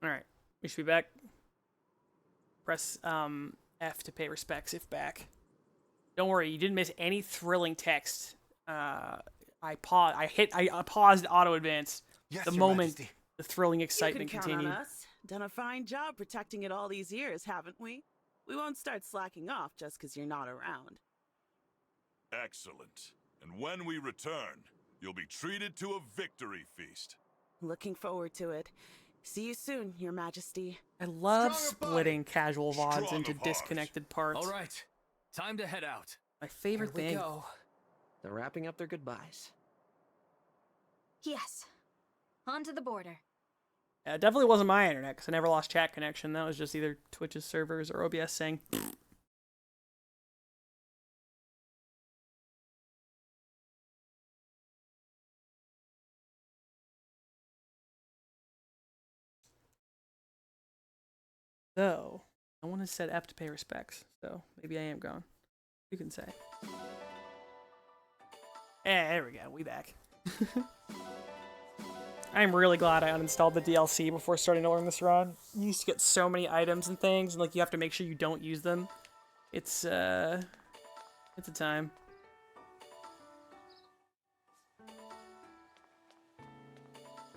Alright, we should be back. Press F to pay respects if back. Don't worry, you didn't miss any thrilling text. I paused auto advance Yes, the Your moment Majesty. the thrilling excitement You can count continued. on us. Done a fine job protecting it all these years, haven't we? We won't start slacking off just because you're not around. Excellent. And when we return, you'll be treated to a victory feast. Looking forward to it. See you soon, Your Majesty. I love Stronger splitting casual VODs Strong into of heart. disconnected parts. All right, time to head out. My favorite Here we thing. go. They're wrapping up their goodbyes. Yes. On to the border. Yeah, it definitely wasn't my internet because I never lost chat connection. That was just either Twitch's servers or OBS saying. So, I want to set F to pay respects, so maybe I am gone. You can say. Yeah, there we go. We back. I'm really glad I uninstalled the DLC before starting to learn this run. You used to get so many items and things, and like you have to make sure you don't use them. It's a time.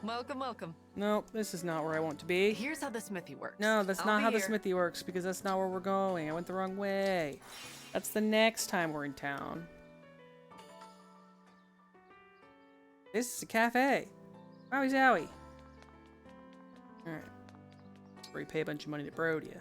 Welcome, welcome. No, this is not where I want to be. Here's how the smithy works. No, that's I'll not be how the here. smithy works, because that's not where we're going. I went the wrong way. That's the next time we're in town. This is a cafe. Wowie zowie. Alright. Where you pay a bunch of money to Brodia.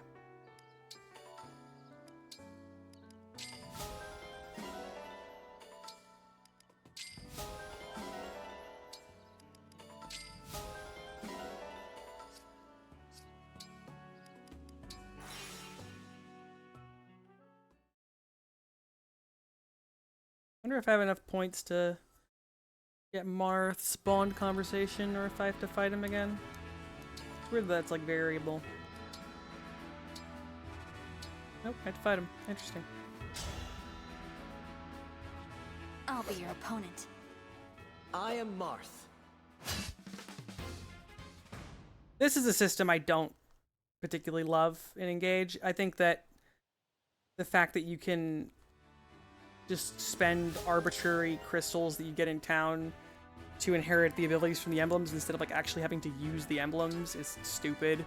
Wonder if I have enough points to get Marth's spawned conversation, or if I have to fight him again. It's weird that that's like variable. Nope, I had to fight him. Interesting. I'll be your opponent. I am Marth. This is a system I don't particularly love in Engage. I think that the fact that you can just spend arbitrary crystals that you get in town to inherit the abilities from the emblems instead of like actually having to use the emblems is stupid.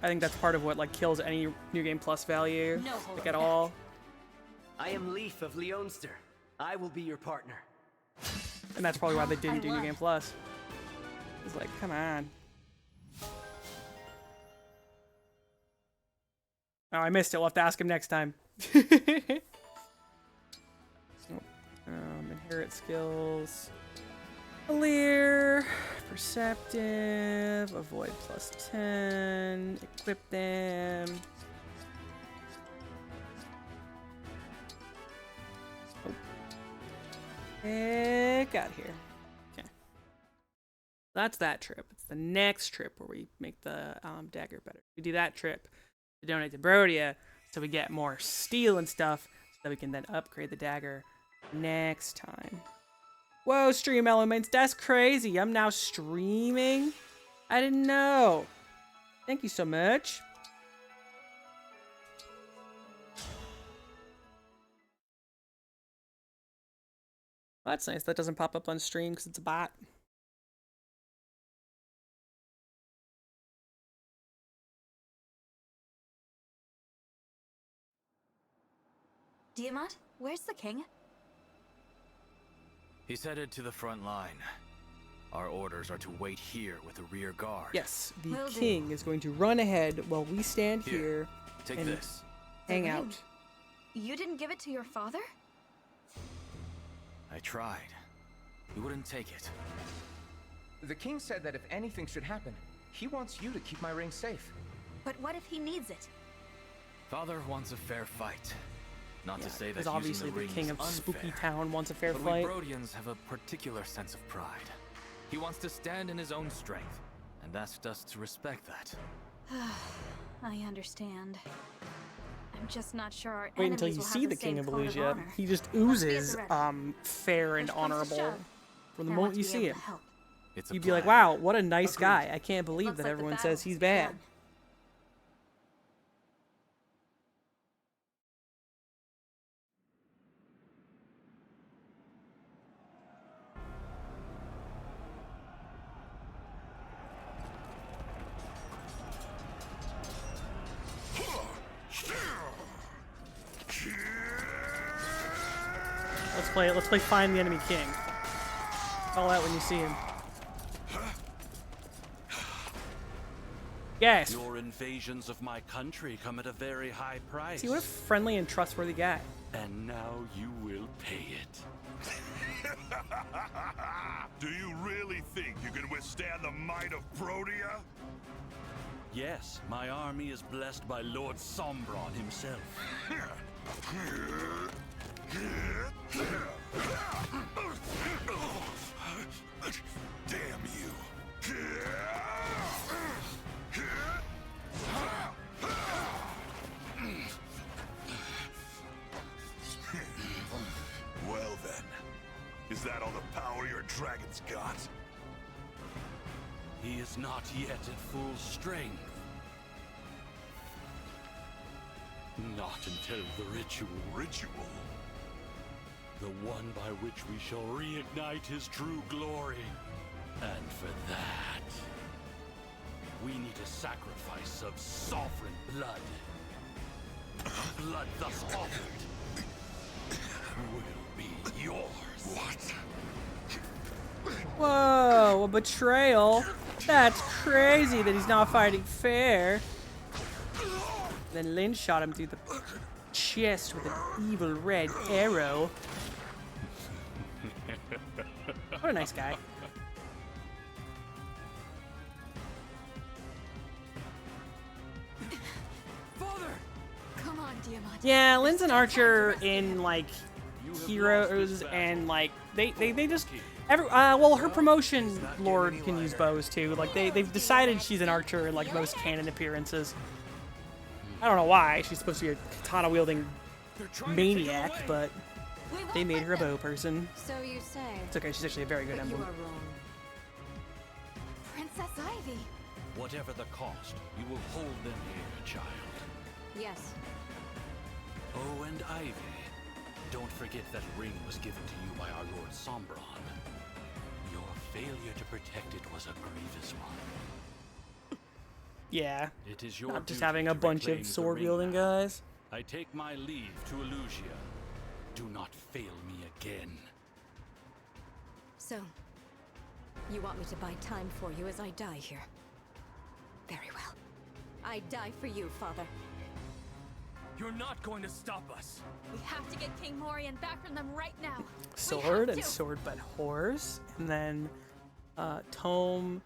I think that's part of what like kills any New Game Plus value, No like holding at back. all. I am Leaf of Leonster. I will be your partner. And that's probably why they I didn't do New won. Game Plus. It's like, come on. Oh, I missed it. We'll have to ask him next time. Inherit skills. Clear. Perceptive. Avoid plus 10. Equip them. Oh. Heck out of here. Okay. That's that trip. It's the next trip where we make the dagger better. We do that trip to donate to Brodia so we get more steel and stuff so that we can then upgrade the dagger next time. Whoa, stream elements, that's crazy. I'm now streaming? I didn't know. Thank you so much. Well, that's nice. That doesn't pop up on stream because it's a bot. Diamant, where's the king? He's headed to the front line. Our orders are to wait here with a rear guard. Yes, the Will do. king is going to run ahead while we stand Here, here Take and this. hang The ring. out. You didn't give it to your father? I tried. He wouldn't take it. The king said that if anything should happen, he wants you to keep my ring safe. But what if he needs it? Father wants a fair fight. Not to say that because obviously using the the ring king is of Spooky unfair. Town wants a fair But fight. we Brodians have a particular sense of pride. He wants to stand in his own strength, and asked us to respect that. I understand. I'm just not sure our Wait until enemies you will see have the same king of code Elysia. honor. He just Let's be at oozes the ready. fair and Push comes to honorable shove. from the I moment want you to be see able him. to help. It's a you'd be like, plan. wow, what a nice Agreed. guy. I can't believe Looks that like the everyone battle says he's has bad. begun. Let's play Find the Enemy King. Call out when you see him. Yes. Your invasions of my country come at a very high price. See, what a friendly and trustworthy guy. And now you will pay it. Do you really think you can withstand the might of Brodia? Yes, my army is blessed by Lord Sombron himself. Damn you. Well then, is that all the power your dragon's got? He is not yet at full strength. Not until the ritual. Ritual? The one by which we shall reignite his true glory. And for that, we need a sacrifice of sovereign blood. Blood thus offered will be yours. What? Whoa, a betrayal. That's crazy that he's not fighting fair. Then Lynn shot him through the chest with an evil red arrow. What a nice guy. Father! Come on, Diamante. Yeah, Lynn's an archer in like Heroes, and like they just well, her promotion lord can use bows too. Like they've decided she's an archer in like most canon appearances. I don't know why. She's supposed to be a katana wielding maniac, but We won't they made let her a them. bow person. So you say. It's okay. She's actually a very good But you emblem. are wrong. Princess Ivy. Whatever the cost, you will hold them here, child. Yes. Oh, and Ivy. Don't forget that ring was given to you by our Lord Sombron. Your failure to protect it was a grievous one. Yeah. It is your Not just duty having a to bunch reclaim of the sword ring wielding now. guys. I take my leave to Elusia. Do not fail me again. So, you want me to buy time for you as I die here? Very well. I die for you, Father. You're not going to stop us. We have to get King Morian back from them right now. Sword and sword but horse, and then tome,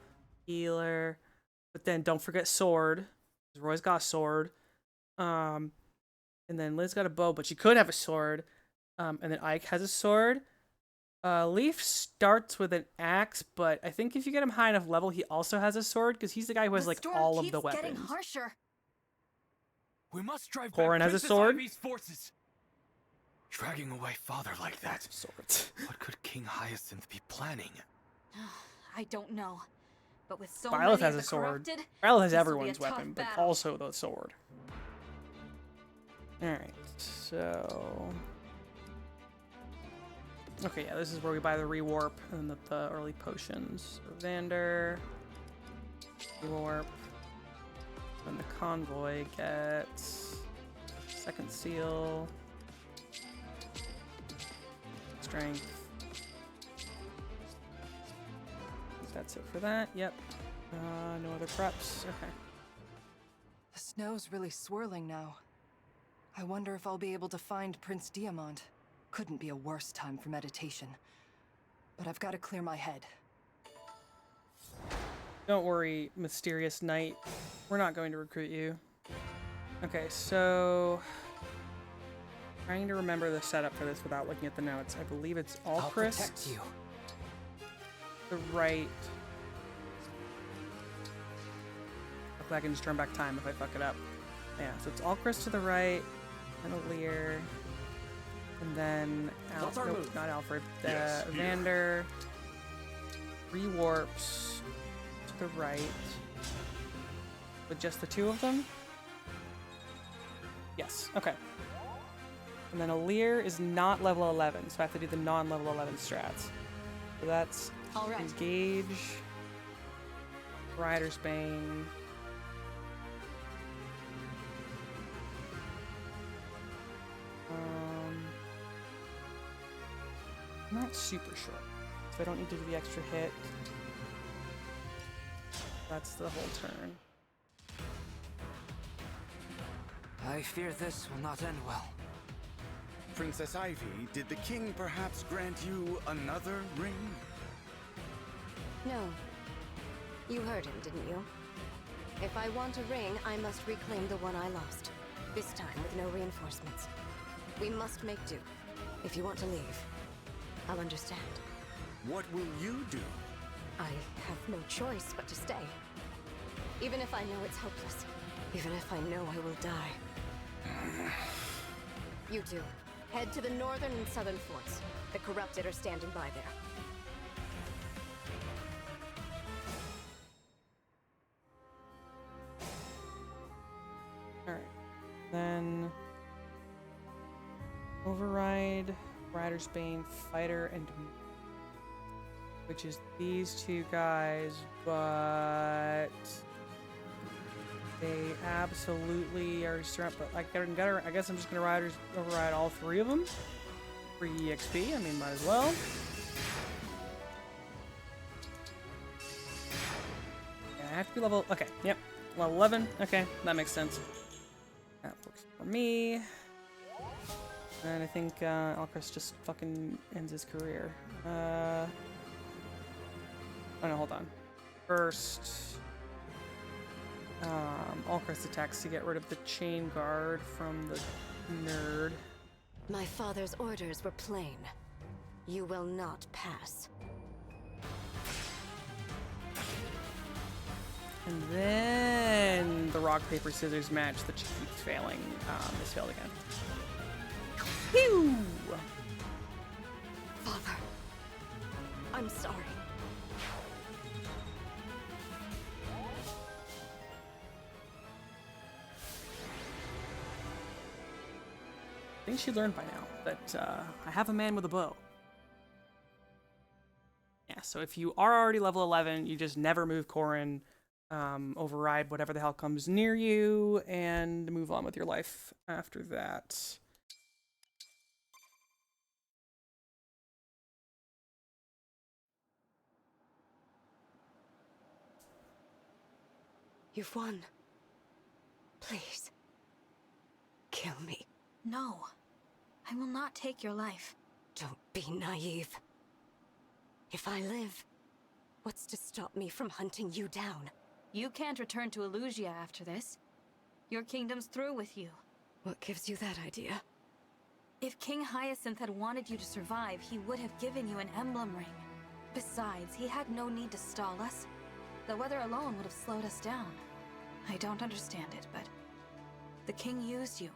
healer, but then don't forget sword. Roy's got a sword, and then Liz got a bow, but she could have a sword, and then Ike has a sword. Leaf starts with an axe, but I think if you get him high enough level, he also has a sword because he's the guy who has like all of the weapons. Getting harsher. We must drive Corin back has a Princess sword? Ivy's forces. Dragging away father like that. Swords. What could King Hyacinth be planning? I don't know. But with so Violet many has of a the sword. corrupted, Violet has this will be a everyone's tough weapon, but battle. also the sword. Alright, so... Okay, yeah, this is where we buy the rewarp and the early potions. So Vander, rewarp, and the convoy gets second seal, strength. That's it for that. Yep. No other preps. Okay. The snow's really swirling now. I wonder if I'll be able to find Prince Diamant. Couldn't be a worse time for meditation. But I've got to clear my head. Don't worry, mysterious knight. We're not going to recruit you. Okay, so... Trying to remember the setup for this without looking at the notes. I believe it's all I'll Chris. protect you. The right. Hopefully I can just turn back time if I fuck it up. Yeah, so it's all Chris to the right, and Lear, and then What's our nope, move? not Alfred. Yes, here. Vander, 3 warps to the right. With just the 2 of them? Yes, okay. And then Alir is not level 11, so I have to do the non-level 11 strats. So that's All right. Engage, Rider's Bane. I'm not super sure, so I don't need to do the extra hit. That's the whole turn. I fear this will not end well. Princess Ivy, did the king perhaps grant you another ring? No. You heard him, didn't you? If I want a ring, I must reclaim the one I lost. This time with no reinforcements. We must make do. If you want to leave, I'll understand. What will you do? I have no choice but to stay. Even if I know it's hopeless. Even if I know I will die. You two, head to the northern and southern forts. The corrupted are standing by there. Alright. Then Override, Rider's Bane, Fighter, and which is these 2 guys, but they absolutely are but like I guess I'm just gonna override all 3 of them for EXP. I mean, might as well. Yeah, I have to be level. Okay, yep, level 11. Okay, that makes sense. That works for me. And I think Alcris just fucking ends his career. Oh no, hold on. First, Alcris attacks to get rid of the chain guard from the nerd. My father's orders were plain. You will not pass. And then the rock, paper, scissors match that just keeps failing. This failed again. Phew! Father, I'm sorry. I think she learned by now that I have a man with a bow. Yeah, so if you are already level 11, you just never move Corrin, override whatever the hell comes near you, and move on with your life after that. You've won. Please. Kill me. No. I will not take your life. Don't be naive. If I live, what's to stop me from hunting you down? You can't return to Elusia after this. Your kingdom's through with you. What gives you that idea? If King Hyacinth had wanted you to survive, he would have given you an emblem ring. Besides, he had no need to stall us. The weather alone would have slowed us down. I don't understand it, but the king used you.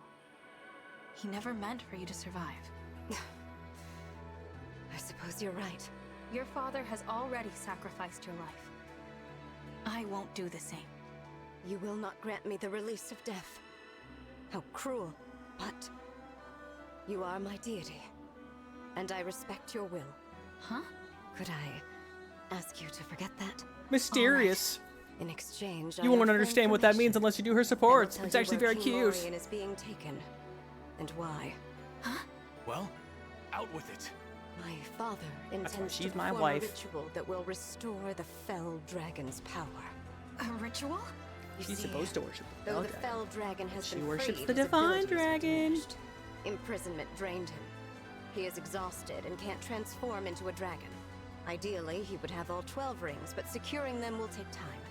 He never meant for you to survive. I suppose you're right. Your father has already sacrificed your life. I won't do the same. You will not grant me the release of death. How cruel, but you are my deity, and I respect your will. Huh? Could I ask you to forget that? Mysterious. In exchange, You won't understand what that means unless you do her supports. It's actually very cute. King is being taken, and why? Huh? Well, out with it. My father intends to she's my perform wife. a ritual that will restore the fell dragon's power. A ritual? You She's see, supposed to worship the though fell the dragon. fell dragon has She been worships freed, the his divine abilities are dragon. diminished. Imprisonment drained him. He is exhausted and can't transform into a dragon. Ideally, he would have all 12 rings, but securing them will take time.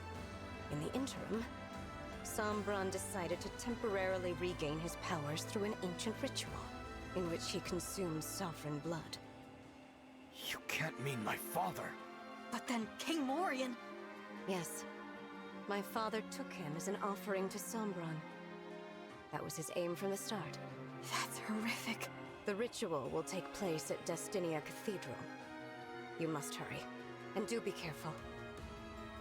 In the interim, Sombron decided to temporarily regain his powers through an ancient ritual, in which he consumes sovereign blood. You can't mean my father. But then King Morian... Yes. My father took him as an offering to Sombron. That was his aim from the start. That's horrific. The ritual will take place at Destinia Cathedral. You must hurry. And do be careful.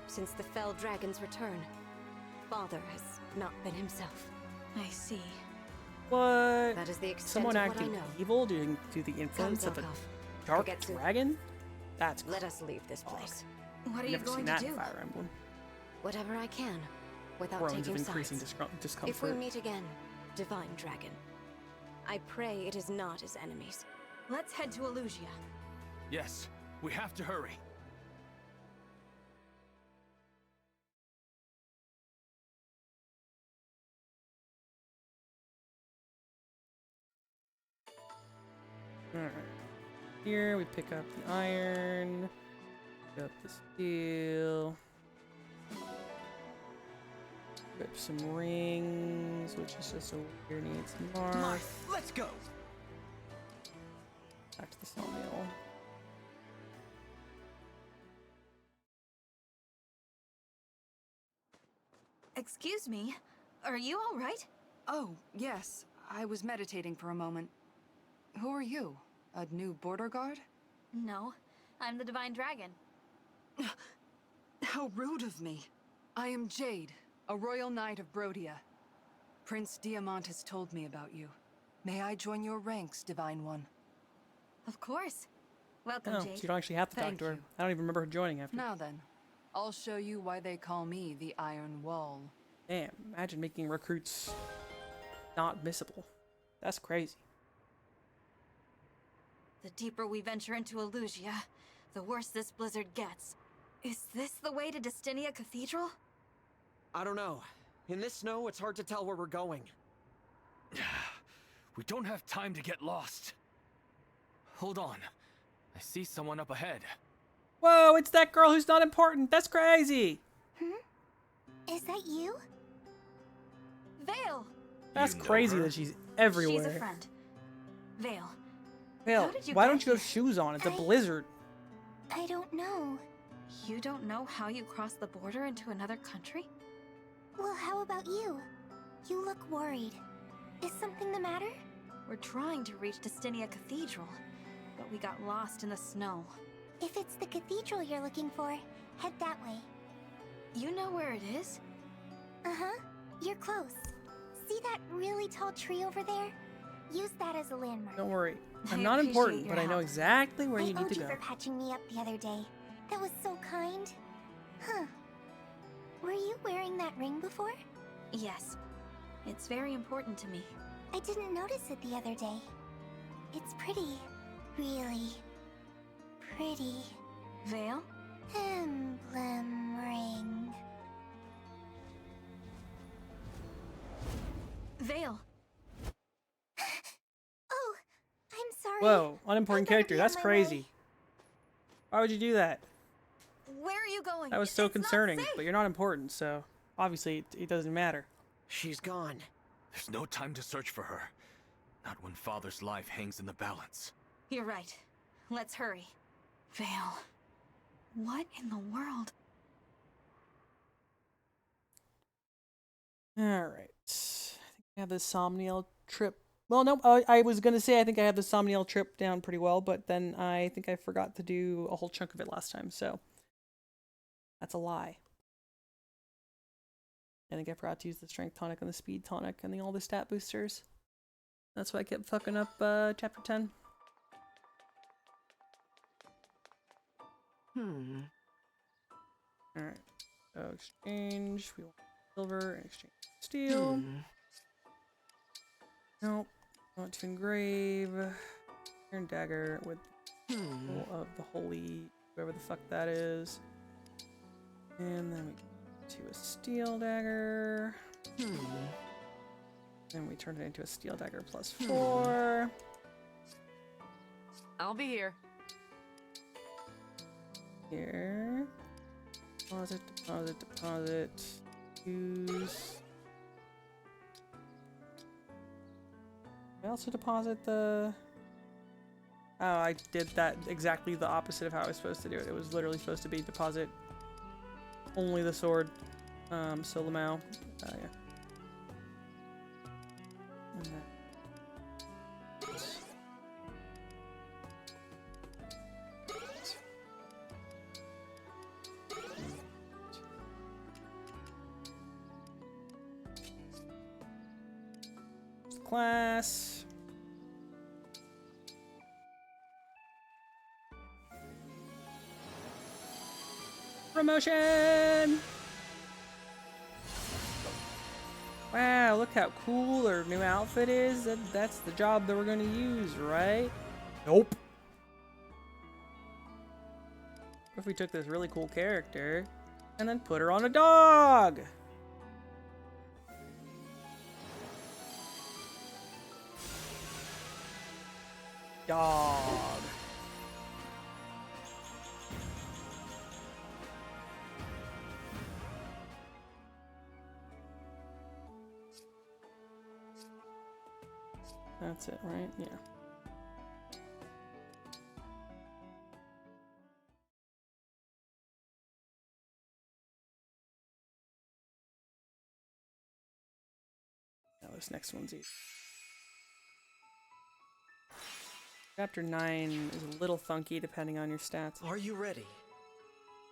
Since the fell dragon's return, Father has not been himself. I see. What? That is the extent Someone of what I acting know. evil due to the influence of a Zarkov. dark Forgetsu. dragon? That's Let us leave this place. What are you never going seen to that do? in Fire Emblem. Whatever I can, without Thrones of taking increasing sides. discomfort. If we meet again, Divine Dragon, I pray it is not as enemies. Let's head to Elusia. Yes, we have to hurry. Alright. Here we pick up the iron, pick up the steel, equip some rings, which is just a weird needs mark. Let's go. Back to the sawmill. Excuse me, are you all right? Oh, yes. I was meditating for a moment. Who are you? A new border guard? No, I'm the Divine Dragon. How rude of me. I am Jade, a royal knight of Brodia. Prince Diamant has told me about you. May I join your ranks, Divine One? Of course. Welcome, Oh, so Jade. you don't actually have to talk Thank to her. you. I don't even remember her joining after. Now then, I'll show you why they call me the Iron Wall. Damn, imagine making recruits not missable. That's crazy. The deeper we venture into Elusia, the worse this blizzard gets. Is this the way to Destinia Cathedral? I don't know. In this snow, it's hard to tell where we're going. We don't have time to get lost. Hold on. I see someone up ahead. Whoa, it's that girl who's not important. That's crazy. Is that you? Vale! That's You know crazy her? that she's everywhere. She's a friend. Vale. Vale, How did you why get don't you have here? shoes on? It's a I- blizzard. I don't know. You don't know how you crossed the border into another country? Well, how about you? You look worried. Is something the matter? We're trying to reach Destinia Cathedral, but we got lost in the snow. If it's the cathedral you're looking for, head that way. You know where it is? Uh-huh. You're close. See that really tall tree over there? Use that as a landmark. Don't worry. I I'm not appreciate important, your but I know help. exactly where I you need owed to you go. for patching me up the other day. That was so kind. Huh. Were you wearing that ring before? Yes. It's very important to me. I didn't notice it the other day. It's pretty. Really pretty. Vale? Emblem ring. Vale! Oh, I'm sorry. Whoa, unimportant I better character. be on That's my crazy. way. Why would you do that? Where are you going? That was so It's not concerning, safe. but you're not important, so obviously it doesn't matter. She's gone. There's no time to search for her. Not when Father's life hangs in the balance. You're right. Let's hurry. Vale. What in the world? Alright. I think I have the Somniel trip. Well, no, I was going to say I think I have the Somniel trip down pretty well, but then I think I forgot to do a whole chunk of it last time, so that's a lie. I think I forgot to use the Strength Tonic and the Speed Tonic and all the stat boosters. That's why I kept fucking up Chapter 10. Alright. So exchange. We want silver and exchange steel. Nope. I want to engrave iron dagger with the symbol of the holy whoever the fuck that is. And then we go to a steel dagger. Then we turn it into a steel dagger plus 4. I'll be here. Here. Deposit, deposit, deposit. Use. I also deposit the... Oh, I did that exactly the opposite of how I was supposed to do it. It was literally supposed to be deposit only the sword. So Lamau. Yeah. And then... class. Promotion! Wow, look how cool her new outfit is. That's the job that we're gonna use, right? Nope. What if we took this really cool character and then put her on a dog? Dog. That's it, right? Yeah. Now this next one's easy. Chapter 9 is a little funky depending on your stats. Are you ready?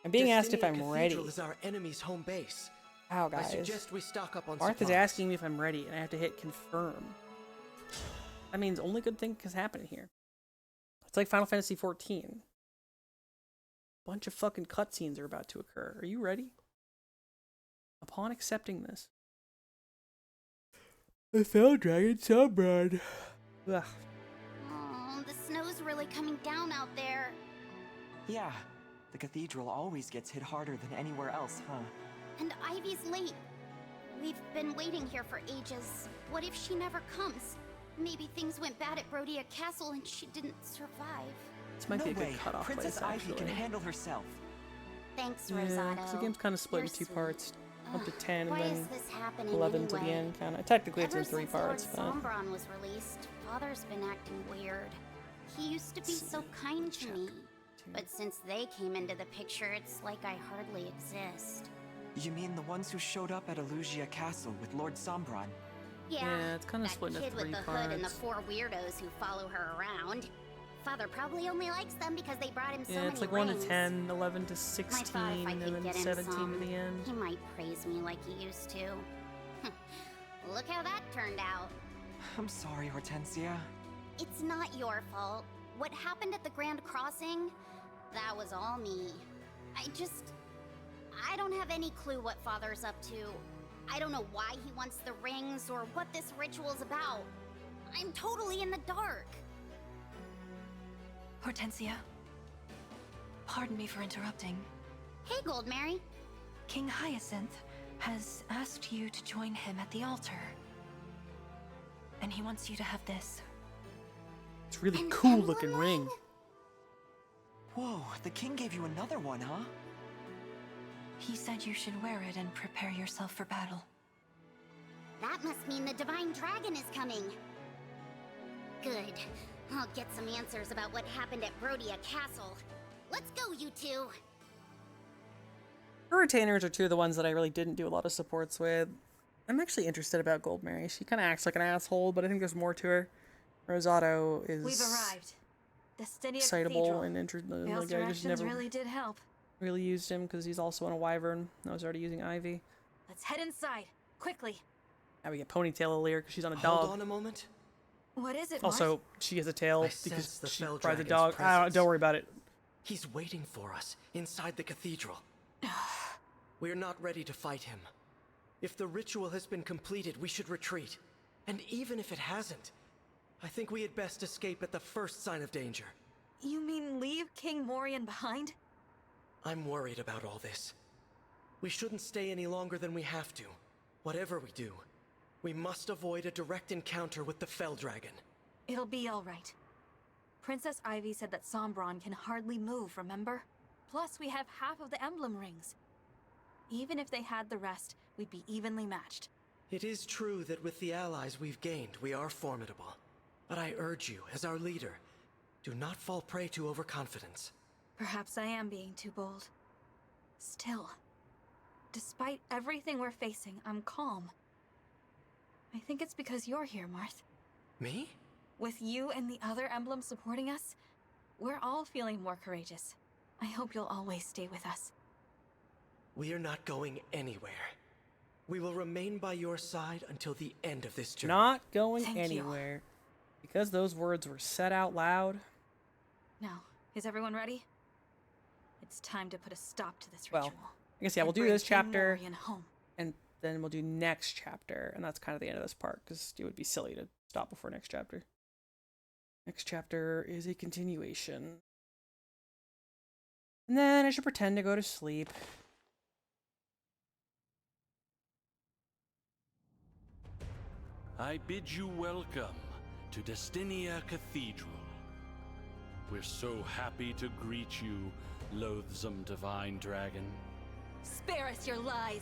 I'm being asked if Destinian I'm ready. Cathedral is our enemy's home base. Wow, I guys. suggest we stock up on Martha's supplies. asking me if I'm ready, and I have to hit confirm. That means only good thing has happened here. It's like Final Fantasy XIV. Bunch of fucking cutscenes are about to occur. Are you ready? Upon accepting this, the Fell Dragon Sunbird. Ugh. Oh, the snow's really coming down out there. Yeah, the cathedral always gets hit harder than anywhere else, huh? And Ivy's late. We've been waiting here for ages. What if she never comes? Maybe things went bad at Brodia Castle and she didn't survive. This might be a way. good cutoff Princess place, Ivy actually. can handle herself. Thanks, Yeah, Rosado. because the game's kind of split You're in two sweet. parts. Up to 10 and Why then is this happening 11 to the anyway? end, kind of. Technically, it's Ever in 3 since parts, but... Lord Sombron was released, Father's been acting weird. He used to be so kind to me. But since they came into the picture, it's like I hardly exist. You mean the ones who showed up at Elugia Castle with Lord Sombron? Yeah, it's kind of that split into kid 3 with the parts. hood and the 4 weirdos who follow her around. Father probably only likes them because they brought him so Yeah, many it's like 1 rings. to 10, 11 to I 16, thought if I and could then get him 17 some, to the end. he might praise me like he used to. Look how that turned out. I'm sorry, Hortensia. It's not your fault. What happened at the Grand Crossing? That was all me. I don't have any clue what Father's up to. I don't know why he wants the rings or what this ritual's about. I'm totally in the dark. Hortensia. Pardon me for interrupting. Hey, Goldmary. King Hyacinth has asked you to join him at the altar. And he wants you to have this. It's a really cool looking ring. Whoa, the king gave you another one, huh? He said you should wear it and prepare yourself for battle. That must mean the Divine Dragon is coming. Good. I'll get some answers about what happened at Brodia Castle. Let's go, you two. Her retainers are 2 of the ones that I really didn't do a lot of supports with. I'm actually interested about Goldmary. She kind of acts like an asshole, but I think there's more to her. Rosado is We've arrived. Destinia excitable Cathedral. and interested. Bale's Like, I just directions never really did help. really used him because he's also on a wyvern. I was already using Ivy. Let's head inside, quickly. Now we get Ponytail earlier because she's on a Hold dog. on a moment. What is it, Also, Marth? she has a tail I sense because the she Fell rides a Dragon's dog. presence. Don't worry about it. He's waiting for us inside the cathedral. We're not ready to fight him. If the ritual has been completed, we should retreat. And even if it hasn't, I think we had best escape at the first sign of danger. You mean leave King Morian behind? I'm worried about all this. We shouldn't stay any longer than we have to. Whatever we do, we must avoid a direct encounter with the Fell Dragon. It'll be all right. Princess Ivy said that Sombron can hardly move, remember? Plus, we have half of the emblem rings. Even if they had the rest, we'd be evenly matched. It is true that with the allies we've gained, we are formidable. But I urge you, as our leader, do not fall prey to overconfidence. Perhaps I am being too bold. Still, despite everything we're facing, I'm calm. I think it's because you're here, Marth. Me? With you and the other emblems supporting us, we're all feeling more courageous. I hope you'll always stay with us. We are not going anywhere. We will remain by your side until the end of this journey. Not going Thank you. anywhere. Because those words were said out loud. Now, is everyone ready? It's time to put a stop to this Well, ritual. I guess, yeah, and we'll do bring this King chapter. Morian home. And then we'll do next chapter. And that's kind of the end of this part. Because it would be silly to stop before next chapter. Next chapter is a continuation. And then I should pretend to go to sleep. I bid you welcome to Destinia Cathedral. We're so happy to greet you, loathsome divine dragon. Spare us your lies!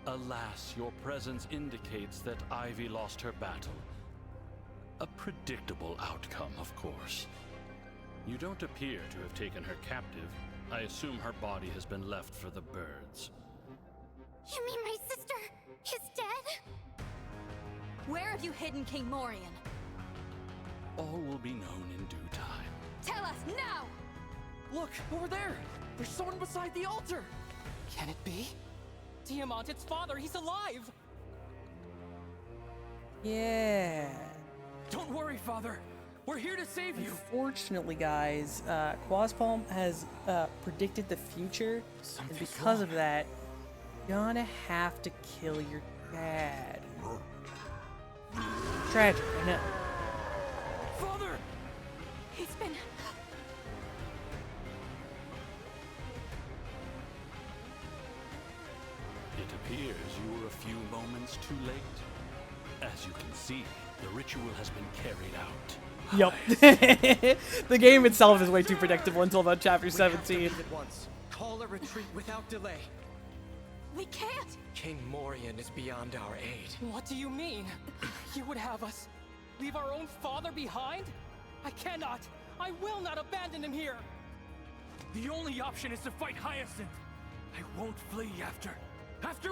Alas, your presence indicates that Ivy lost her battle. A predictable outcome, of course. You don't appear to have taken her captive. I assume her body has been left for the birds. You mean my sister is dead? Where have you hidden King Morian? All will be known in due time. Tell us now! Look, over there! There's someone beside the altar! Can it be? Tiamat, its father, he's alive! Yeah. Don't worry, father. We're here to save you. Unfortunately, guys, Quaspalm has predicted the future. And because of that, you're gonna have to kill your dad. Tragic, I know. Father! He's been... It appears you were a few moments too late. As you can see, the ritual has been carried out. Yep. The game itself is way too predictable until about chapter 17. We have to leave at once. Call a retreat without delay. We can't! King Morian is beyond our aid. What do you mean? You would have us leave our own father behind? I cannot! I will not abandon him here! The only option is to fight Hyacinth. I won't flee after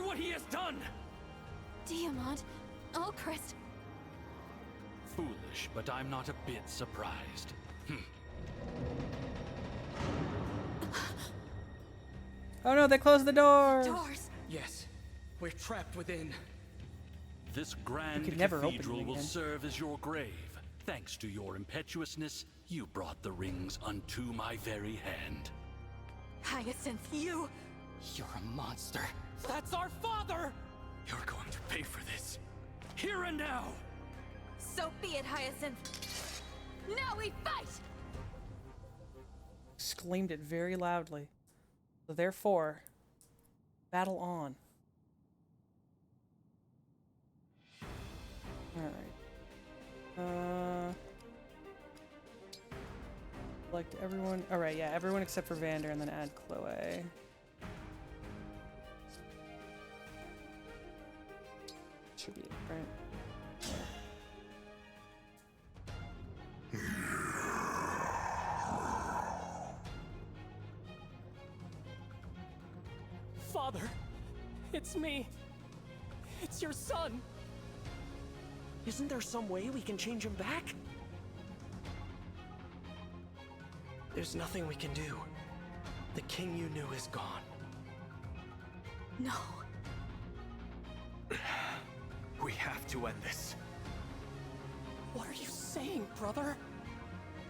what he has done! Diamond, Alcrest, Foolish, but I'm not a bit surprised. Oh no, they closed the doors! doors! Yes, we're trapped within. This grand could never open cathedral them will again. serve as your grave. Thanks to your impetuousness, you brought the rings unto my very hand. Hyacinth, you... You're a monster. That's our father! You're going to pay for this. Here and now! So be it, Hyacinth. Now we fight! Exclaimed it very loudly. So therefore, battle on. Alright. Select everyone. Alright, yeah, everyone except for Vander, and then add Chloe. Should be it, right? Father, it's me. It's your son. Isn't there some way we can change him back? There's nothing we can do. The king you knew is gone. No. We have to end this. What are you saying, brother?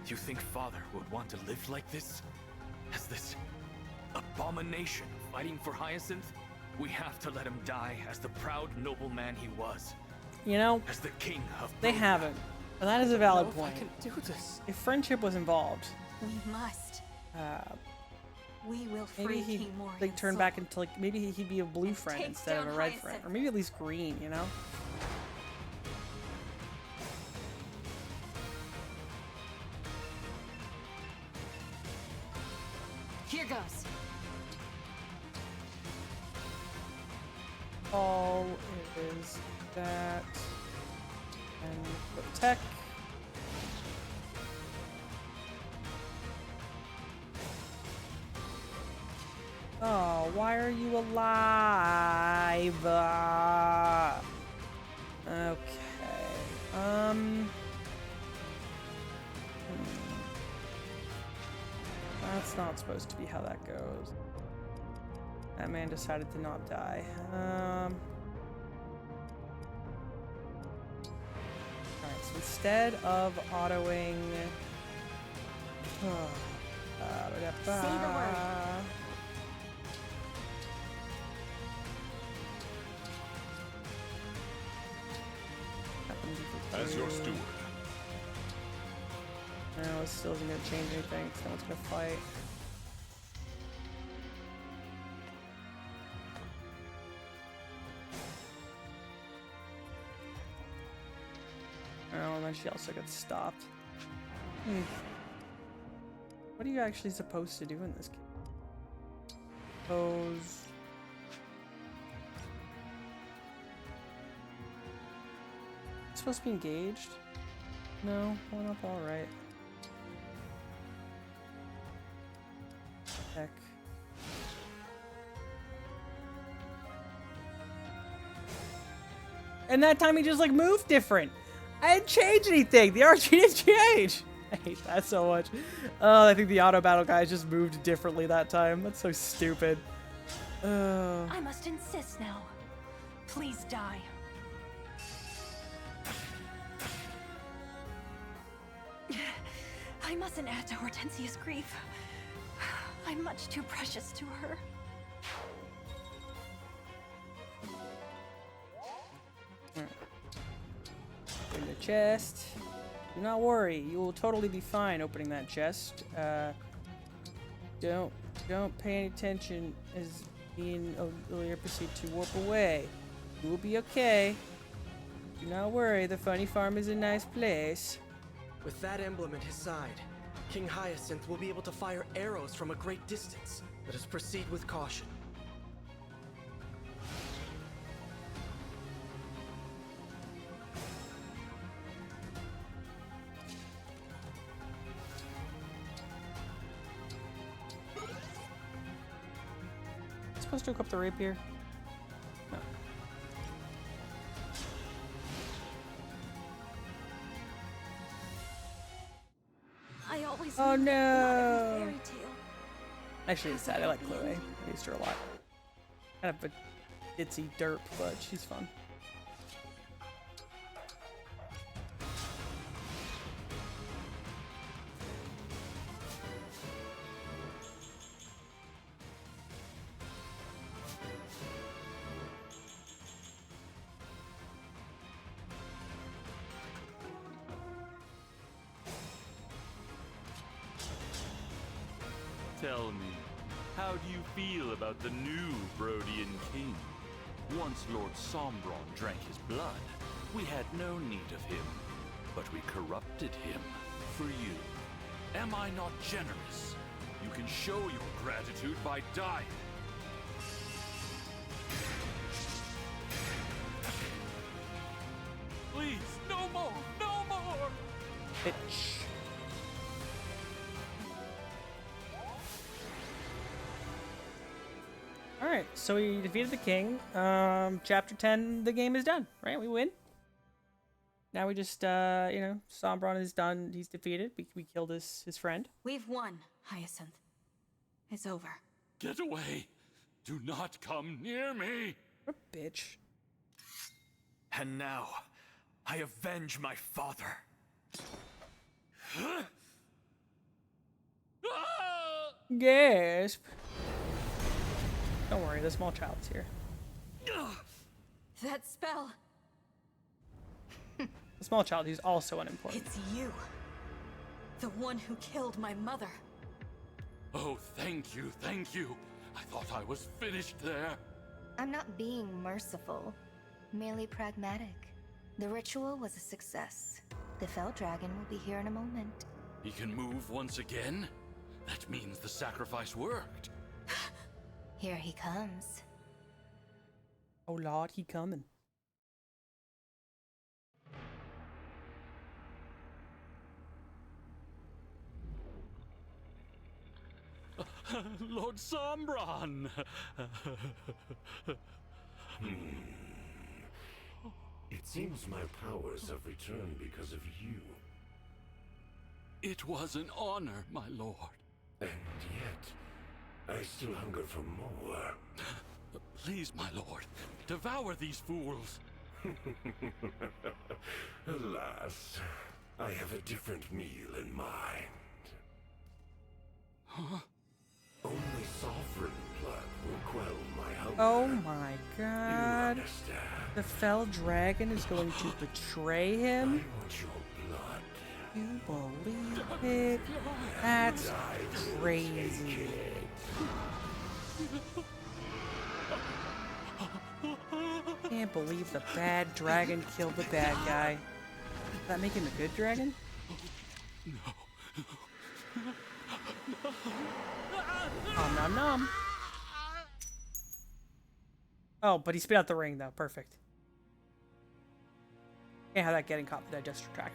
You think Father would want to live like this? As this abomination fighting for Hyacinth? We have to let him die as the proud nobleman he was. You know, As the king of they Brodia. haven't. And that is a valid If point. I can do this. If friendship was involved, We must. We will maybe free he'd King Morian's like turn soul. back into like maybe he'd be a blue And friend take instead of a down red Hyacinth. friend, or maybe at least green. You know. Here goes. All is that and protect. Oh, why are you alive? Okay. That's not supposed to be how that goes. That man decided to not die. So instead of autoing... Say the word. As your steward. No, it still isn't gonna change anything, so no one's gonna fight. Oh, and then she also gets stopped. What are you actually supposed to do in this game? Pose. It's supposed to be engaged? No, one up alright. Heck. And that time he just like moved different. I didn't change anything. The RG didn't change. I hate that so much. Oh, I think the auto battle guys just moved differently that time. That's so stupid. I must insist now. Please die. I mustn't add to Hortensia's grief. I'm much too precious to her. Open the chest. Do not worry, you will totally be fine opening that chest. Don't pay any attention as me and Olia proceed to warp away. You will be okay. Do not worry, the funny farm is a nice place. With that emblem at his side, King Hyacinth will be able to fire arrows from a great distance. Let us proceed with caution. Supposed to equip the rapier? No. I always Oh knew no! fairy tale. Actually, it's sad. I like Chloe. I used her a lot. Kind of a ditzy derp, but she's fun. Tell me, how do you feel about the new Brodian king? Once Lord Sombron drank his blood, we had no need of him, but we corrupted him for you. Am I not generous? You can show your gratitude by dying. Please, no more, no more! Bitch. Alright, so we defeated the king. Chapter 10, the game is done, right? We win. Now we just, Sombron is done. He's defeated. We killed his friend. We've won, Hyacinth. It's over. Get away! Do not come near me! What a bitch. And now, I avenge my father. Gasp. Don't worry, the small child's here. That spell. The small child who's also unimportant. It's you. The one who killed my mother. Oh, thank you, thank you. I thought I was finished there. I'm not being merciful, merely pragmatic. The ritual was a success. The fell dragon will be here in a moment. He can move once again? That means the sacrifice worked. Here he comes. Oh Lord, he coming. Lord Sombron! It seems my powers have returned because of you. It was an honor, my lord. And yet, I still hunger for more. Please, my lord, devour these fools. Alas, I have a different meal in mind. Huh? Only sovereign blood will quell my hunger. Oh my god. You understand? The fell dragon is going to betray him? I want your blood. You believe it? That's crazy. Can't believe the bad dragon killed the bad guy. Does that make him a good dragon? Nom nom nom. Oh, but he spit out the ring though. Perfect. Can't have that getting caught in the digester tract.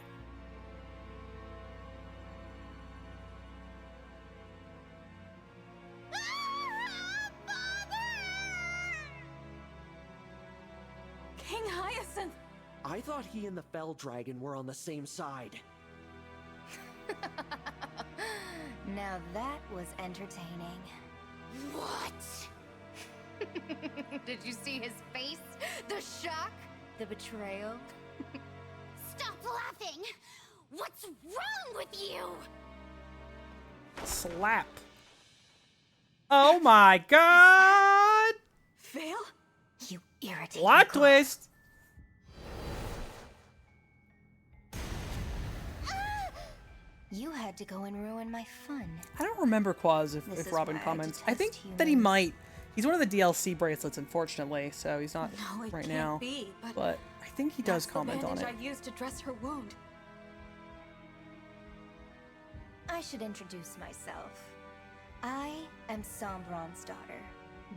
King Hyacinth! I thought he and the Fell Dragon were on the same side. Now that was entertaining. What? Did you see his face? The shock? The betrayal? Stop laughing! What's wrong with you? Slap. Oh my god! Vale? You irritating Plot girl. twist! You had to go and ruin my fun. I don't remember Quaz This if is Robin why I comments. I detest think that he humans. might. He's one of the DLC bracelets, unfortunately, so he's not No, it right can't now. be, but But I think he does that's comment the on bandage it. I used to dress her wound. I should introduce myself. I am Sombron's daughter,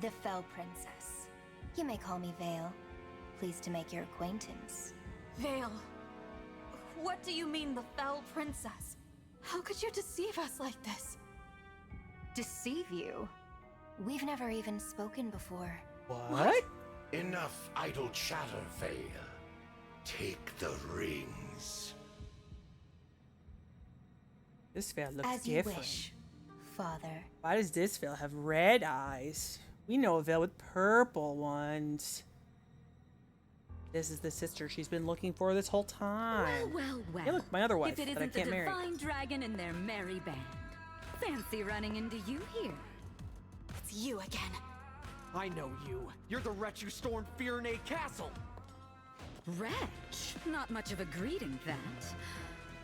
the Fell Princess. You may call me Vale. Pleased to make your acquaintance. Vale. What do you mean, the Fell Princess? How could you deceive us like this? Deceive you? We've never even spoken before. What? Enough idle chatter, Vale. Take the rings. This veil looks As you different. wish, Father. Why does this veil have red eyes? We know a veil with purple ones. This is the sister she's been looking for this whole time. Well, Hey, look, my other wife if it that I isn't the can't marry. divine dragon and their merry band. Fancy running into you here. It's you again. I know you. You're the wretch who stormed Firenze Castle. Wretch. Not much of a greeting, that.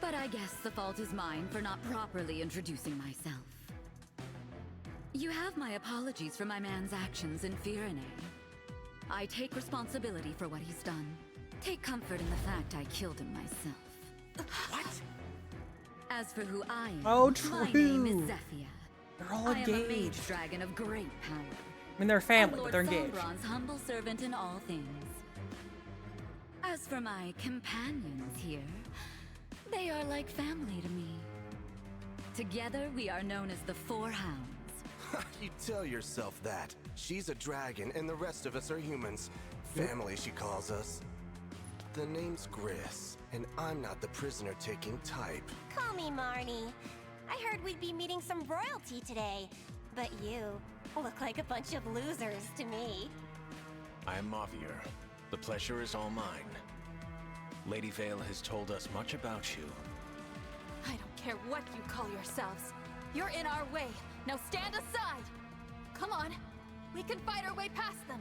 But I guess the fault is mine for not properly introducing myself. You have my apologies for my man's actions in Firenze. I take responsibility for what he's done. Take comfort in the fact I killed him myself. What? As for who I am, Oh, my name true. is Zephyr. They're all I am a mage engaged. dragon of great power. I mean, they're family, And but Lord they're engaged. Sombron's humble servant in all things. As for my companions here, they are like family to me. Together, we are known as the Four Hounds. You tell yourself that. She's a dragon and the rest of us are humans. Family, she calls us. The name's Gris, and I'm not the prisoner-taking type. Call me Marnie. I heard we'd be meeting some royalty today, but you look like a bunch of losers to me. I'm Mavier. The pleasure is all mine. Lady Vale has told us much about you. I don't care what you call yourselves. You're in our way. Now stand aside. Come on. We can fight our way past them.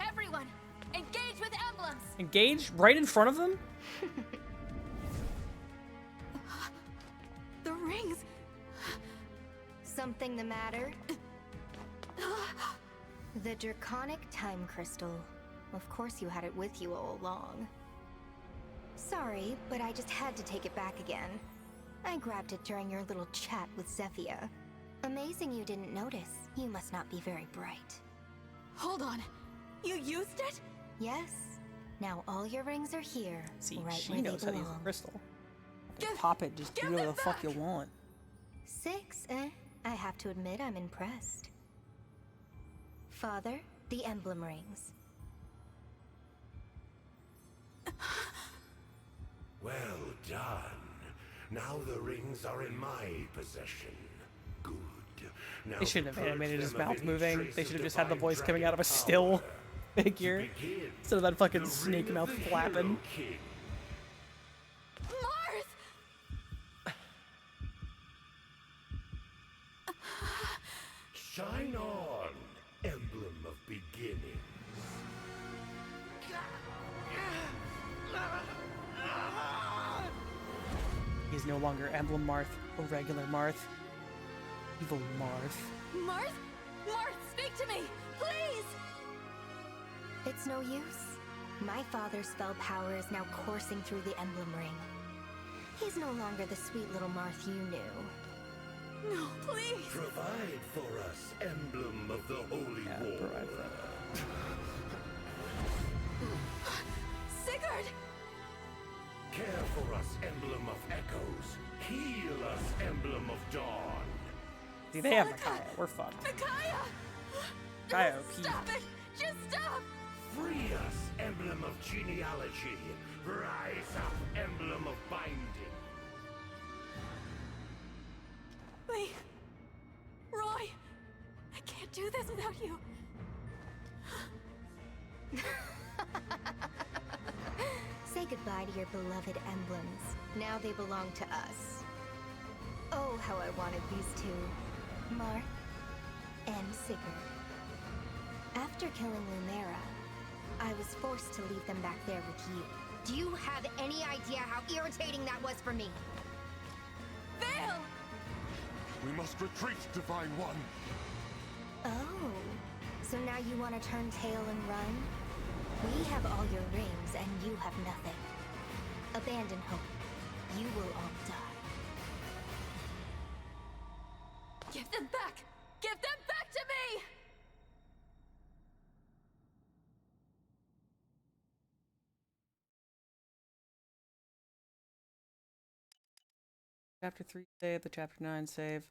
Everyone, engage with emblems. Engaged right in front of them? The rings. Something the matter? The Draconic Time Crystal. Of course you had it with you all along. Sorry, but I just had to take it back again. I grabbed it during your little chat with Zephyr. Amazing you didn't notice. You must not be very bright. Hold on. You used it? Yes. Now all your rings are here, See, right she where knows they how to use belong. the crystal. Pop it, just do whatever the fuck you want. 6, eh? I have to admit I'm impressed. Father, the emblem rings. Well done. Now the rings are in my possession. Good. Now They shouldn't have purge animated his them of mouth any moving. trace They of should have just had the divine voice coming out of a dragon still. power. figure instead of that fucking snake mouth flapping. Marth! Shine on, emblem of beginnings. He's no longer Emblem Marth or regular Marth. Evil Marth. Marth? Marth, speak to me! Please! It's no use. My father's spell power is now coursing through the Emblem Ring. He's no longer the sweet little Marth you knew. No, please! Provide for us, emblem of the Holy War. Provide for that. Sigurd! Care for us, emblem of echoes. Heal us, emblem of dawn. See, they have Micaiah. We're fucked. Micaiah! Micaiah, OP. Stop it! Just stop! Free us, emblem of genealogy. Rise up, emblem of binding. Lee, Roy, I can't do this without you. Say goodbye to your beloved emblems. Now they belong to us. Oh, how I wanted these two, Marth and Sigurd. After killing Lumera, I was forced to leave them back there with you. Do you have any idea how irritating that was for me? Vale! We must retreat, Divine One. Oh, so now you want to turn tail and run? We have all your rings and you have nothing. Abandon hope. You will all die. Give them back! Give them back to me! Chapter 3 save, the Chapter 9 save.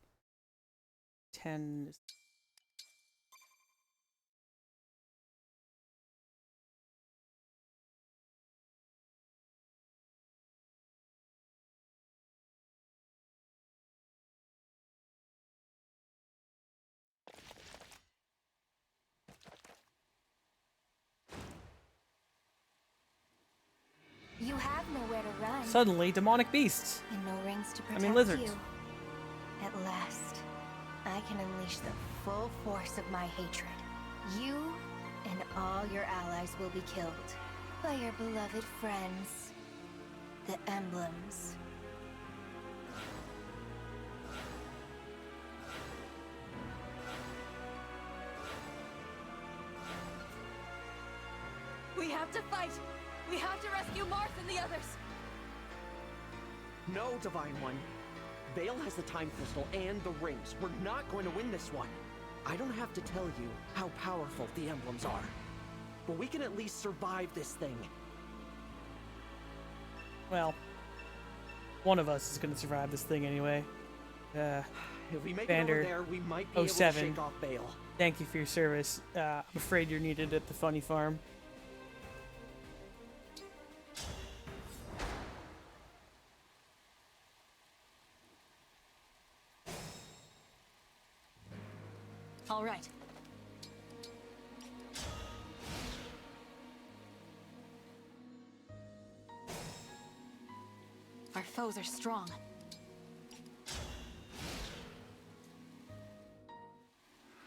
10 is... You have nowhere to run. Suddenly, demonic beasts. And no rings to protect lizards. you. At last, I can unleash the full force of my hatred. You and all your allies will be killed by your beloved friends, the Emblems. We have to fight! We have to rescue Marth and the others! No, Divine One. Vale has the time crystal and the rings. We're not going to win this one. I don't have to tell you how powerful the emblems are. But we can at least survive this thing. Well, one of us is going to survive this thing anyway. If we make Vander, it over there, we might be able to 07. shake off Vale. Thank you for your service. I'm afraid you're needed at the funny farm. All right. Our foes are strong.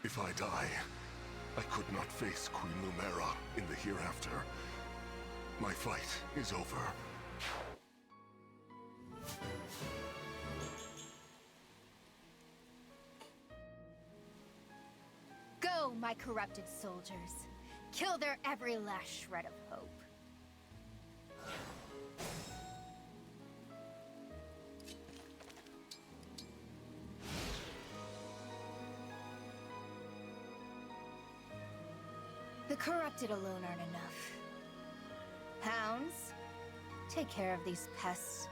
If I die, I could not face Queen Lumera in the hereafter. My fight is over. Go, my corrupted soldiers. Kill their every last shred of hope. The corrupted alone aren't enough. Hounds, take care of these pests.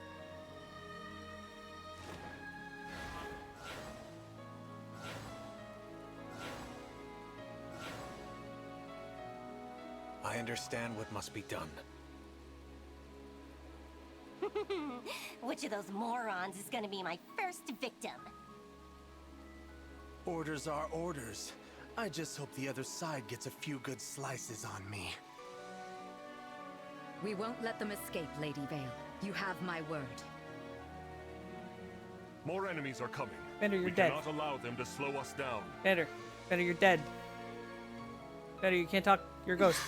I understand what must be done. Which of those morons is gonna be my first victim? Orders are orders. I just hope the other side gets a few good slices on me. We won't let them escape, Lady Vale. You have my word. More enemies are coming. Bender, you're we dead. cannot allow them to slow us down. Bender, you're dead. Bender, you can't talk. You're a ghost.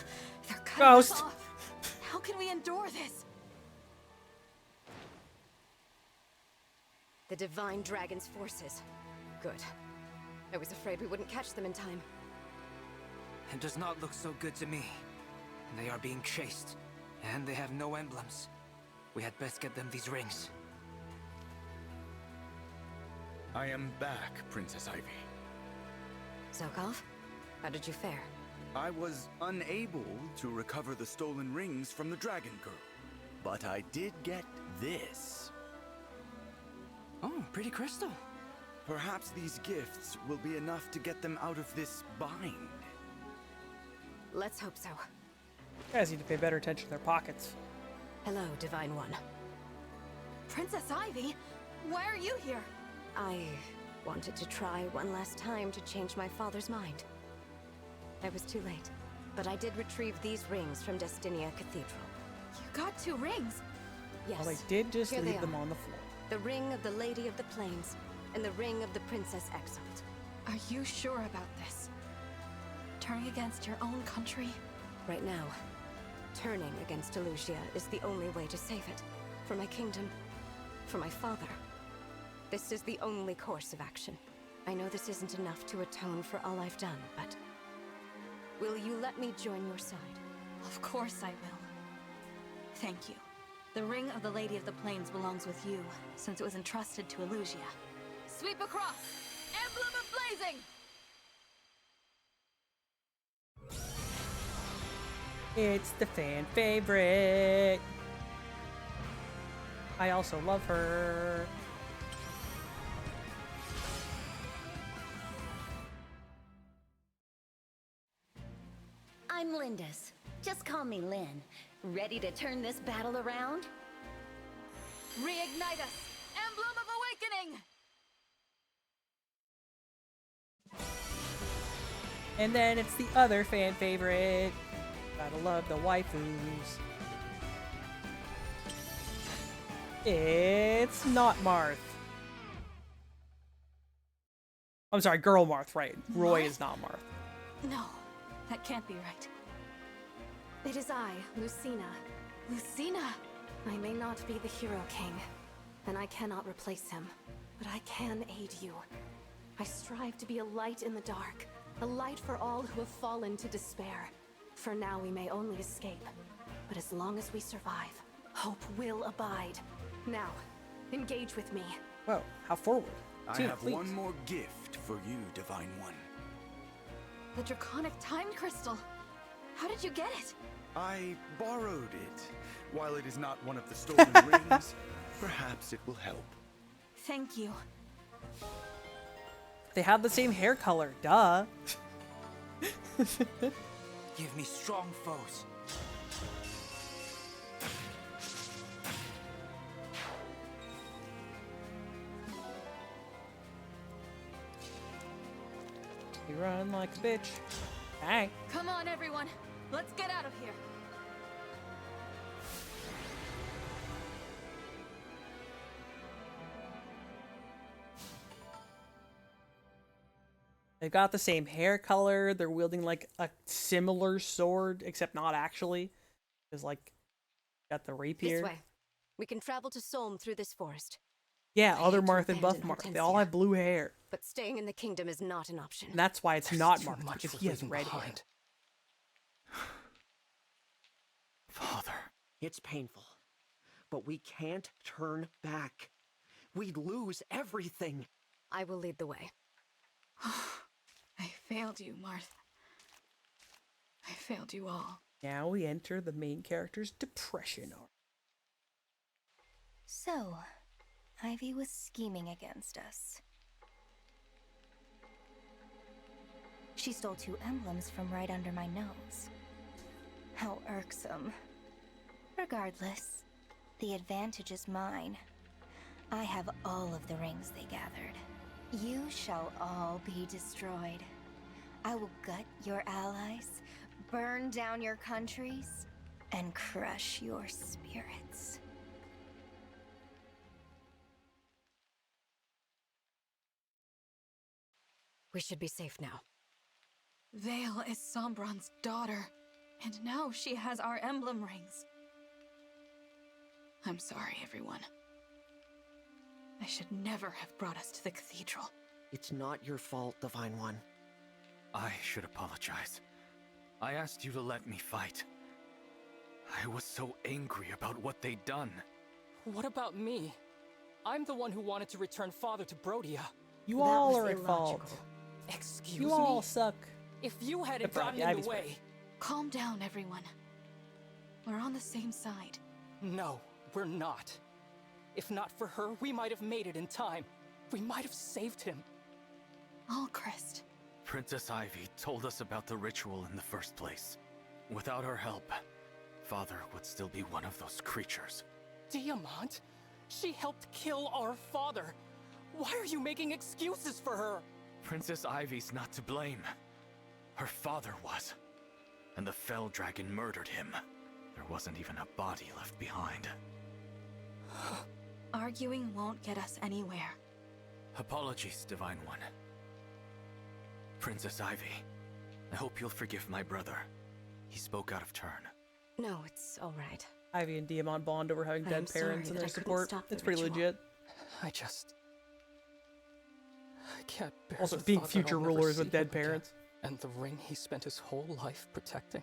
They're cutting us Ghost! off. How can we endure this? The Divine Dragon's forces. Good. I was afraid we wouldn't catch them in time. It does not look so good to me. They are being chased, and they have no emblems. We had best get them these rings. I am back, Princess Ivy. Zokov, how did you fare? I was unable to recover the stolen rings from the Dragon Girl, but I did get this. Oh, pretty crystal. Perhaps these gifts will be enough to get them out of this bind. Let's hope so. You guys need to pay better attention to their pockets. Hello, Divine One. Princess Ivy, why are you here? I wanted to try one last time to change my father's mind. I was too late, but I did retrieve these rings from Destinia Cathedral. You got 2 rings. Yes. Well, they did just Here leave they them are. on the floor. The ring of the Lady of the Plains, and the ring of the Princess Exalt. Are you sure about this? Turning against your own country? Right now, turning against Elusia is the only way to save it. For my kingdom, for my father. This is the only course of action. I know this isn't enough to atone for all I've done, but... will you let me join your side? Of course I will. Thank you. The ring of the Lady of the Plains belongs with you, since it was entrusted to Elusia. Sweep across! Emblem of Blazing! It's the fan favorite. I also love her. I'm Lindis. Just call me Lynn. Ready to turn this battle around? Reignite us! Emblem of Awakening! And then it's the other fan favorite. Gotta love the waifus. It's not Marth. I'm sorry, girl Marth, right. Roy is not Marth. No, that can't be right. It is I, Lucina. Lucina! I may not be the Hero King, and I cannot replace him, but I can aid you. I strive to be a light in the dark, a light for all who have fallen to despair. For now we may only escape, but as long as we survive, hope will abide. Now, engage with me. Whoa, how forward? I Tina, have please. one more gift for you, Divine One. The Draconic Time Crystal. How did you get it? I borrowed it. While it is not one of the stolen rings, perhaps it will help. Thank you. They have the same hair color, duh. Give me strong foes. You run like a bitch. Bang. Come on, everyone. Let's get out of here. They've got the same hair color. They're wielding like a similar sword, except not actually. There's like, got the rapier. This way. We can travel to Solm through this forest. Yeah, I other hate to Marth and Buff abandon Marth. They all have blue hair. But staying in the kingdom is not an option. And that's why it's There's not too Marth, much because we're he has leaving red hair. behind. Father. It's painful, but we can't turn back. We'd lose everything. I will lead the way. I failed you, Martha. I failed you all. Now we enter the main character's depression arc. So, Ivy was scheming against us. She stole 2 emblems from right under my nose. How irksome. Regardless, the advantage is mine. I have all of the rings they gathered. You shall all be destroyed. I will gut your allies, burn down your countries, and crush your spirits. We should be safe now. Vale is Sombron's daughter, and now she has our emblem rings. I'm sorry, everyone. I should never have brought us to the cathedral. It's not your fault, Divine One. I should apologize. I asked you to let me fight. I was so angry about what they'd done. What about me? I'm the one who wanted to return Father to Brodia. You all are at fault. Excuse You me? all suck. If you hadn't Probably gotten in Abby's the way... right. Calm down, everyone. We're on the same side. No, we're not. If not for her, we might have made it in time. We might have saved him. Alchrist. Princess Ivy told us about the ritual in the first place. Without her help, Father would still be one of those creatures. Diamant? She helped kill our father. Why are you making excuses for her? Princess Ivy's not to blame. Her father was. And the Fell Dragon murdered him. There wasn't even a body left behind. Arguing won't get us anywhere. Apologies, Divine One. Princess Ivy, I hope you'll forgive my brother. He spoke out of turn. No, it's all right. Ivy and Diamond bond over having I am dead parents sorry and that their I couldn't support. stop the It's pretty ritual. legit. I can't bear Also, the being thought that future I'll never rulers see with dead him again. parents. And the ring he spent his whole life protecting.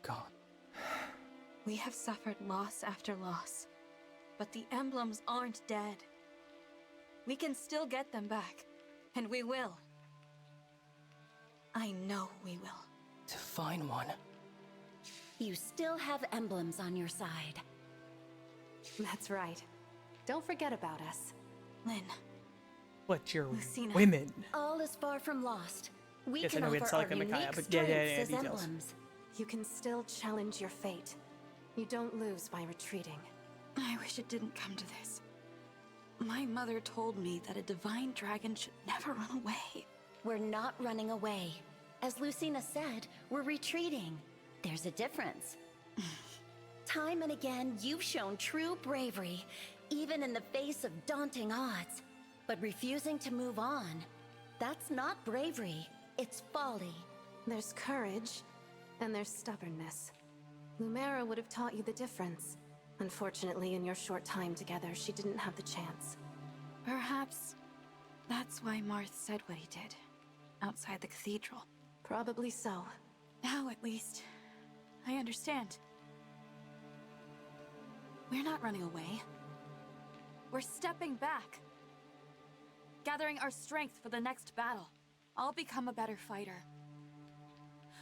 Gone. We have suffered loss after loss, but the emblems aren't dead. We can still get them back, and we will. I know we will. Divine One. You still have emblems on your side. That's right. Don't forget about us. Lynn. What, you're Lucina. women? All is far from lost. We Yes, I can know we had offer our Celica and unique Micaiah, but strengths as details. emblems. You can still challenge your fate. You don't lose by retreating. I wish it didn't come to this. My mother told me that a divine dragon should never run away. We're not running away. As Lucina said, we're retreating. There's a difference. Time and again, you've shown true bravery, even in the face of daunting odds. But refusing to move on, that's not bravery, it's folly. There's courage, and there's stubbornness. Lumera would have taught you the difference. Unfortunately, in your short time together, she didn't have the chance. Perhaps that's why Marth said what he did, outside the cathedral. Probably so. Now, at least, I understand. We're not running away. We're stepping back. Gathering our strength for the next battle. I'll become a better fighter.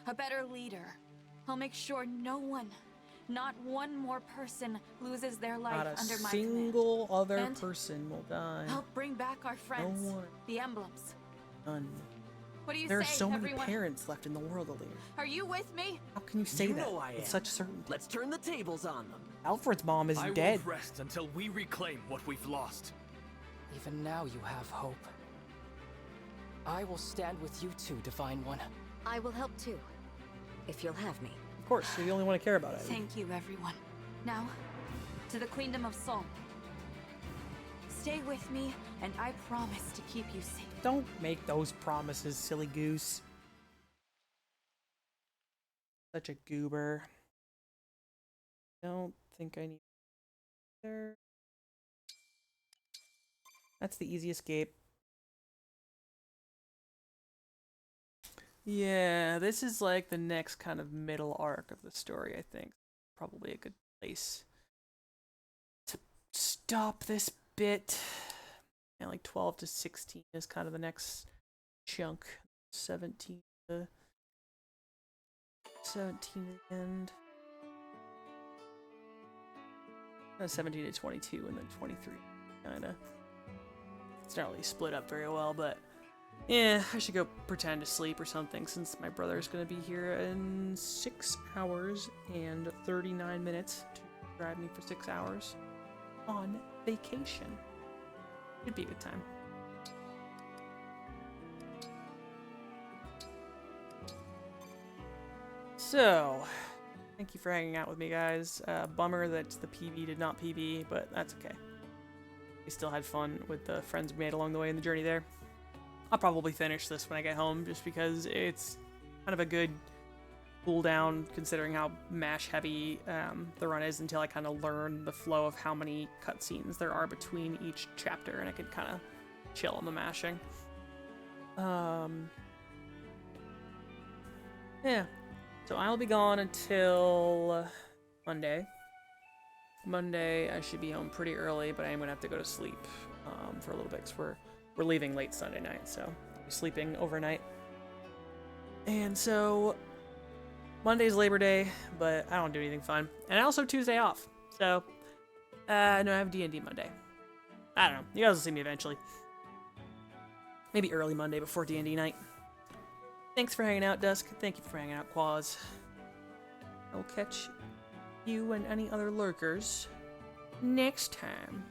A better leader. I'll make sure no one, not one more person, loses their life Not a under my single command. other And person will die. I'll bring back our friends. one. The emblems. None. What do you There are say, so many everyone? parents left in the world, Aaliyah. Are you with me? How can you say You that know I with am. such certainty? Let's turn the tables on them. Alfred's mom is I dead. won't rest until we reclaim what we've lost. Even now you have hope. I will stand with you too, Divine One. I will help too, if you'll have me. Of course, you're the only one to care about it. Thank you, everyone. Now, to the Queendom of Sol. Stay with me, and I promise to keep you safe. Don't make those promises, silly goose. Such a goober. Don't think I need there. That's the easy escape. Yeah, this is like the next kind of middle arc of the story, I think. Probably a good place to stop this bit. Yeah, like 12 to 16 is kind of the next chunk. 17 to end. 17 to 22 and then 23. Kinda. It's not really split up very well, but yeah, I should go pretend to sleep or something since my brother's gonna be here in 6 hours and 39 minutes to drive me for 6 hours on vacation. It'd be a good time. So, thank you for hanging out with me, guys. Bummer that the PB did not PB, but that's okay. We still had fun with the friends we made along the way in the journey there. I'll probably finish this when I get home, just because it's kind of a good cool down, considering how mash heavy the run is, until I kind of learn the flow of how many cutscenes there are between each chapter, and I can kind of chill on the mashing. Yeah. So I'll be gone until Monday. Monday, I should be home pretty early, but I am going to have to go to sleep for a little bit, because we're leaving late Sunday night, so I'll be sleeping overnight. And so Monday's Labor Day, but I don't do anything fun. And I also have Tuesday off, so no, I have D&D Monday. I don't know. You guys will see me eventually. Maybe early Monday before D&D night. Thanks for hanging out, Dusk. Thank you for hanging out, Quaz. I'll catch you and any other lurkers next time.